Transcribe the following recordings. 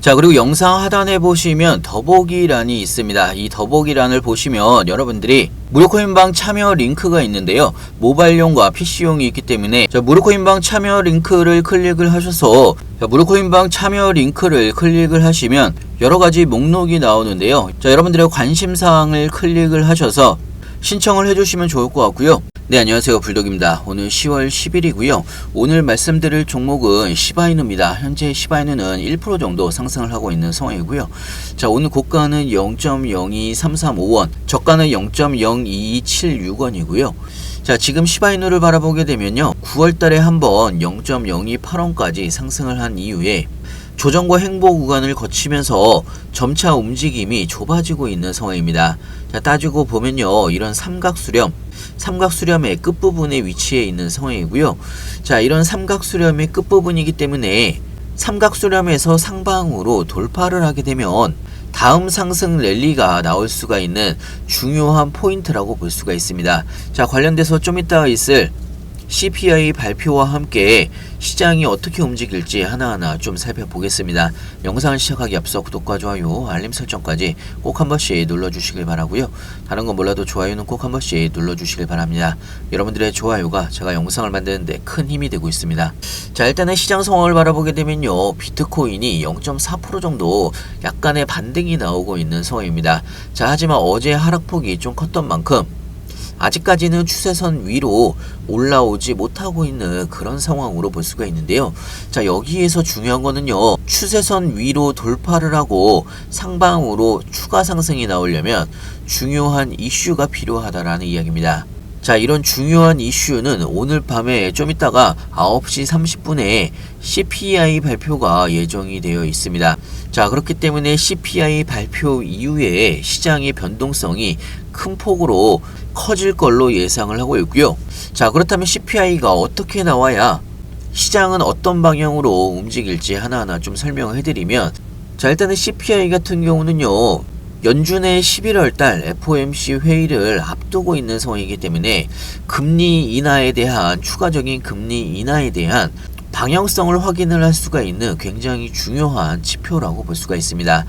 자, 그리고 영상 하단에 보시면 더보기란이 있습니다. 이 더보기란을 보시면 여러분들이 무료코인방 참여 링크가 있는데요. 모바일용과 PC용이 있기 때문에 무료코인방 참여 링크를 클릭을 하셔서 무료코인방 참여 링크를 클릭을 하시면 여러가지 목록이 나오는데요. 자, 여러분들의 관심사항을 클릭을 하셔서 신청을 해주시면 좋을 것 같고요. 네, 안녕하세요. 불독입니다. 오늘 10월 10일이고요. 오늘 말씀드릴 종목은 시바이누입니다. 현재 시바이누는 1% 정도 상승을 하고 있는 상황이고요. 자, 오늘 고가는 0.02335원, 저가는 0.02276원이고요. 자, 지금 시바이누를 바라보게 되면요. 9월 달에 한번 0.028원까지 상승을 한 이후에 조정과 횡보 구간을 거치면서 점차 움직임이 좁아지고 있는 상황입니다. 자, 따지고 보면요. 이런 삼각수렴의 끝부분에 위치해 있는 상황이고요. 자, 이런 삼각수렴의 끝부분이기 때문에 삼각수렴에서 상방으로 돌파를 하게 되면 다음 상승 랠리가 나올 수가 있는 중요한 포인트라고 볼 수가 있습니다. 자, 관련돼서 좀 이따가 있을 CPI 발표와 함께 시장이 어떻게 움직일지 하나하나 좀 살펴보겠습니다. 영상을 시작하기 앞서 구독과 좋아요, 알림 설정까지 꼭 한 번씩 눌러주시길 바라고요. 다른 건 몰라도 좋아요는 꼭 한 번씩 눌러주시길 바랍니다. 여러분들의 좋아요가 제가 영상을 만드는데 큰 힘이 되고 있습니다. 자, 일단은 시장 상황을 바라보게 되면요. 비트코인이 0.4% 정도 약간의 반등이 나오고 있는 상황입니다. 자, 하지만 어제 하락폭이 좀 컸던 만큼 아직까지는 추세선 위로 올라오지 못하고 있는 그런 상황으로 볼 수가 있는데요. 자, 여기에서 중요한 거는요. 추세선 위로 돌파를 하고 상방으로 추가 상승이 나오려면 중요한 이슈가 필요하다라는 이야기입니다. 자, 이런 중요한 이슈는 오늘 밤에 좀 이따가 9시 30분에 CPI 발표가 예정이 되어 있습니다. 자, 그렇기 때문에 CPI 발표 이후에 시장의 변동성이 큰 폭으로 커질 걸로 예상을 하고 있고요. 자, 그렇다면 CPI가 어떻게 나와야 시장은 어떤 방향으로 움직일지 하나하나 좀 설명을 해드리면, 자, 일단은 CPI 같은 경우는요. 연준의 11월 달 FOMC 회의를 앞두고 있는 상황이기 때문에 금리 인하에 대한 추가적인 금리 인하에 대한 방향성을 확인을 할 수가 있는 굉장히 중요한 지표라고 볼 수가 있습니다.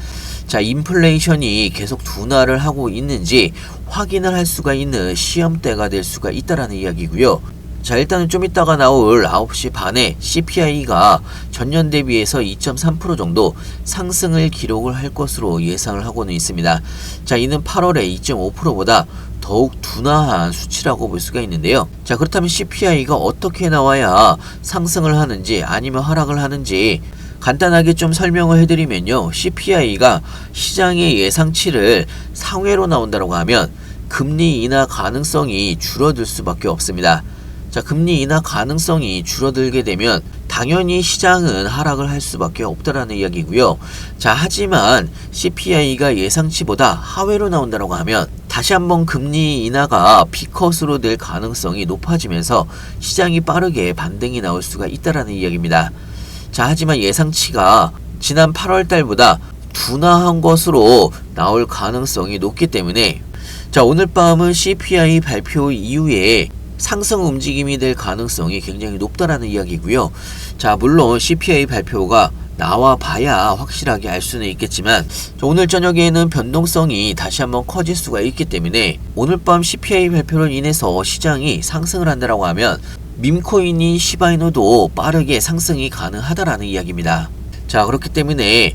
자, 인플레이션이 계속 둔화를 하고 있는지 확인을 할 수가 있는 시험대가 될 수가 있다라는 이야기고요. 자, 일단은 좀 이따가 나올 9시 반에 CPI가 전년 대비해서 2.3% 정도 상승을 기록을 할 것으로 예상을 하고는 있습니다. 자, 이는 8월에 2.5%보다 더욱 둔화한 수치라고 볼 수가 있는데요. 자, 그렇다면 CPI가 어떻게 나와야 상승을 하는지 아니면 하락을 하는지 간단하게 좀 설명을 해드리면요. CPI가 시장의 예상치를 상회로 나온다고 하면 금리 인하 가능성이 줄어들 수밖에 없습니다. 자, 금리 인하 가능성이 줄어들게 되면 당연히 시장은 하락을 할 수밖에 없다라는 이야기고요. 자, 하지만 CPI가 예상치보다 하회로 나온다고 하면 다시 한번 금리 인하가 B컷으로 될 가능성이 높아지면서 시장이 빠르게 반등이 나올 수가 있다라는 이야기입니다. 자, 하지만 예상치가 지난 8월 달보다 둔화한 것으로 나올 가능성이 높기 때문에, 자, 오늘 밤은 CPI 발표 이후에 상승 움직임이 될 가능성이 굉장히 높다라는 이야기고요. 자, 물론 CPI 발표가 나와 봐야 확실하게 알 수는 있겠지만 오늘 저녁에는 변동성이 다시 한번 커질 수가 있기 때문에 오늘 밤 CPI 발표로 인해서 시장이 상승을 한다라고 하면 밈코인이 시바이누도 빠르게 상승이 가능하다라는 이야기입니다. 자, 그렇기 때문에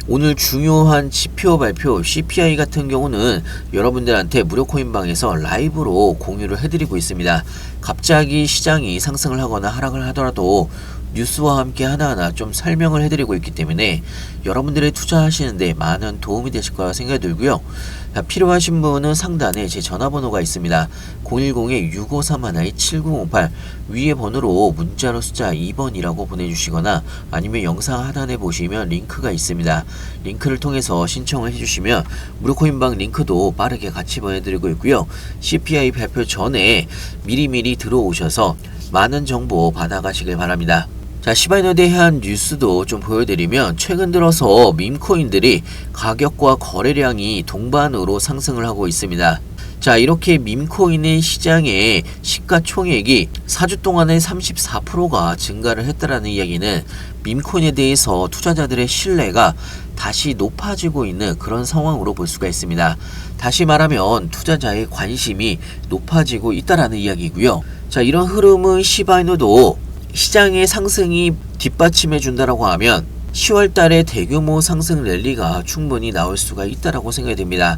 오늘 중요한 지표 발표 CPI 같은 경우는 여러분들한테 무료코인방에서 라이브로 공유를 해드리고 있습니다. 갑자기 시장이 상승을 하거나 하락을 하더라도 뉴스와 함께 하나하나 좀 설명을 해드리고 있기 때문에 여러분들이 투자하시는데 많은 도움이 되실 거라 생각이 들고요. 필요하신 분은 상단에 제 전화번호가 있습니다. 010-6531-7908 위에 번호로 문자로 숫자 2번이라고 보내주시거나 아니면 영상 하단에 보시면 링크가 있습니다. 링크를 통해서 신청을 해주시면 무료코인방 링크도 빠르게 같이 보내드리고 있고요. CPI 발표 전에 미리미리 들어오셔서 많은 정보 받아가시길 바랍니다. 자, 시바이누에 대한 뉴스도 좀 보여드리면 최근 들어서 밈코인들이 가격과 거래량이 동반으로 상승을 하고 있습니다. 자, 이렇게 밈코인의 시장의 시가총액이 4주 동안에 34%가 증가를 했다라는 이야기는 밈코인에 대해서 투자자들의 신뢰가 다시 높아지고 있는 그런 상황으로 볼 수가 있습니다. 다시 말하면 투자자의 관심이 높아지고 있다라는 이야기고요. 자, 이런 흐름은 시바이누도 시장의 상승이 뒷받침해 준다라고 하면 10월 달에 대규모 상승 랠리가 충분히 나올 수가 있다라고 생각이 됩니다.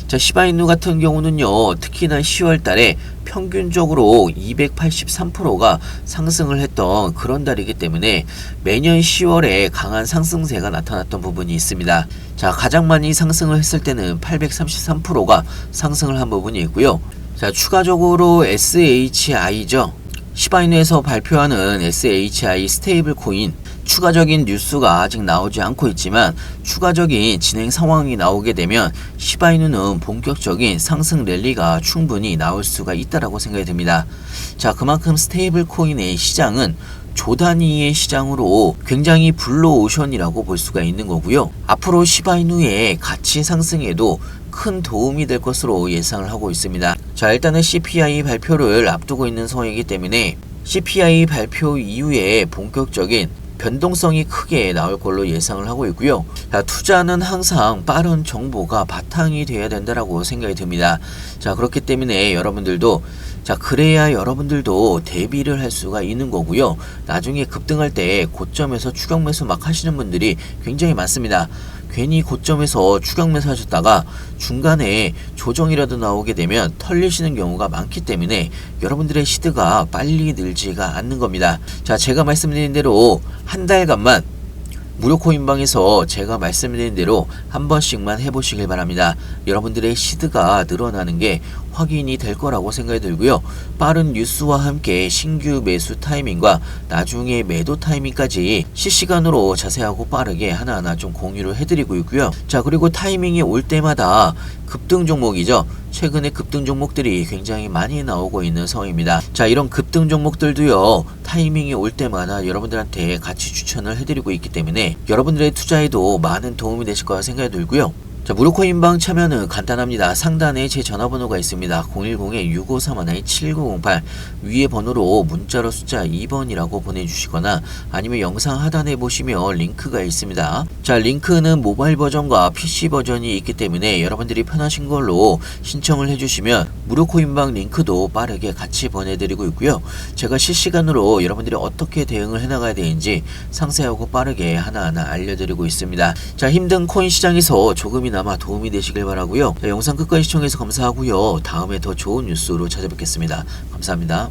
자, 시바이누 같은 경우는요, 특히나 10월 달에 평균적으로 283%가 상승을 했던 그런 달이기 때문에 매년 10월에 강한 상승세가 나타났던 부분이 있습니다. 자, 가장 많이 상승을 했을 때는 833%가 상승을 한 부분이 있고요. 자, 추가적으로 SHI죠. 시바이누에서 발표하는 SHI 스테이블 코인, 추가적인 뉴스가 아직 나오지 않고 있지만 추가적인 진행 상황이 나오게 되면 시바이누는 본격적인 상승 랠리가 충분히 나올 수가 있다라고 생각이 듭니다. 자, 그만큼 스테이블 코인의 시장은 조 단위의 시장으로 굉장히 블루오션이라고 볼 수가 있는 거고요. 앞으로 시바이누의 가치 상승에도 큰 도움이 될 것으로 예상을 하고 있습니다. 자, 일단은 CPI 발표를 앞두고 있는 상황이기 때문에 CPI 발표 이후에 본격적인 변동성이 크게 나올 걸로 예상을 하고 있고요. 자, 투자는 항상 빠른 정보가 바탕이 돼야 된다라고 생각이 듭니다. 자, 그렇기 때문에 여러분들도 그래야 여러분들도 대비를 할 수가 있는 거고요. 나중에 급등할 때 고점에서 추격 매수 막 하시는 분들이 굉장히 많습니다. 괜히 고점에서 추격 매수 하셨다가 중간에 조정이라도 나오게 되면 털리시는 경우가 많기 때문에 여러분들의 시드가 빨리 늘지가 않는 겁니다. 자, 제가 말씀드린 대로 한 달간만 무료 코인방에서 제가 말씀드린 대로 한 번씩만 해보시길 바랍니다. 여러분들의 시드가 늘어나는 게 확인이 될 거라고 생각이 들고요. 빠른 뉴스와 함께 신규 매수 타이밍과 나중에 매도 타이밍까지 실시간으로 자세하고 빠르게 하나하나 좀 공유를 해드리고 있고요. 자, 그리고 타이밍이 올 때마다 급등 종목이죠. 최근에 급등 종목들이 굉장히 많이 나오고 있는 상황입니다. 자, 이런 급등 종목들도요, 타이밍이 올 때마다 여러분들한테 같이 추천을 해드리고 있기 때문에 여러분들의 투자에도 많은 도움이 되실 거라 생각이 들고요. 자, 무료 코인방 참여는 간단합니다. 상단에 제 전화번호가 있습니다. 010-6531-7908 위에 번호로 문자로 숫자 2번이라고 보내주시거나 아니면 영상 하단에 보시면 링크가 있습니다. 자, 링크는 모바일 버전과 PC 버전이 있기 때문에 여러분들이 편하신 걸로 신청을 해주시면 무료 코인방 링크도 빠르게 같이 보내드리고 있고요. 제가 실시간으로 여러분들이 어떻게 대응을 해나가야 되는지 상세하고 빠르게 하나하나 알려드리고 있습니다. 자, 힘든 코인 시장에서 조금이나마 도움이 되시길 바라고요. 자, 영상 끝까지 시청해서 감사하고요. 다음에 더 좋은 뉴스로 찾아뵙겠습니다. 감사합니다.